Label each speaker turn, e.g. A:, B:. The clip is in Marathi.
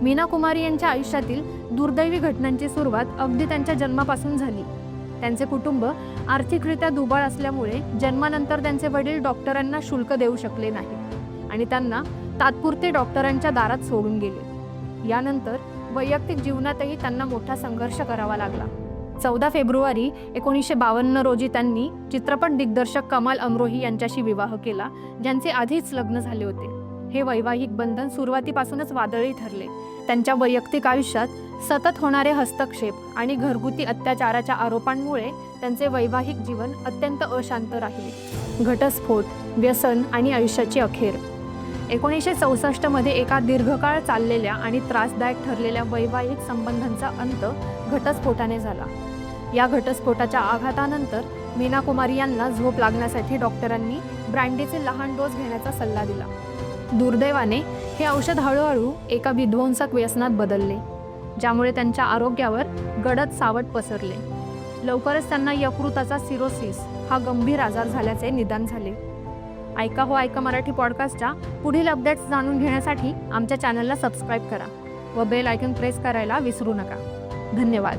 A: मीना कुमारी यांच्या आयुष्यातील दुर्दैवी घटनांची सुरुवात अगदी त्यांच्या जन्मापासून झाली। त्यांचे कुटुंब आर्थिकरित्या दुबळ असल्यामुळे जन्मानंतर त्यांचे वडील डॉक्टरांना शुल्क देऊ शकले नाही आणि त्यांना तात्पुरते डॉक्टरांच्या दारात सोडून गेले। यानंतर वैयक्तिक जीवनातही त्यांना मोठा संघर्ष करावा लागला। 14 फेब्रुवारी 1952 रोजी त्यांनी चित्रपट दिग्दर्शक कमाल अमरोही यांच्याशी विवाह केला, ज्यांचे आधीच लग्न झाले होते। हे वैवाहिक बंधन सुरुवातीपासूनच वादळी ठरले। त्यांच्या वैयक्तिक आयुष्यात सतत होणारे हस्तक्षेप आणि घरगुती अत्याचाराच्या आरोपांमुळे त्यांचे वैवाहिक जीवन अत्यंत अशांत राहिले। घटस्फोट, व्यसन आणि आयुष्याची अखेर। 1964 मध्ये एका दीर्घकाळ चाललेल्या आणि त्रासदायक ठरलेल्या वैवाहिक संबंधांचा अंत घटस्फोटाने झाला। या घटस्फोटाच्या आघातानंतर मीना कुमारी यांना झोप लागण्यासाठी डॉक्टरांनी ब्रँडीचे लहान डोस घेण्याचा सल्ला दिला। दुर्दैवाने हे औषध हळूहळू एका विध्वंसक व्यसनात बदलले, ज्यामुळे त्यांच्या आरोग्यावर गडद सावट पसरले। लवकरच त्यांना यकृताचा सिरोसिस हा गंभीर आजार झाल्याचे निदान झाले। ऐका हो ऐका मराठी पॉडकास्टच्या पुढील अपडेट्स जाणून घेण्यासाठी आमच्या चॅनलला सबस्क्राईब करा व बेल आयकॉन प्रेस करायला विसरू नका। धन्यवाद।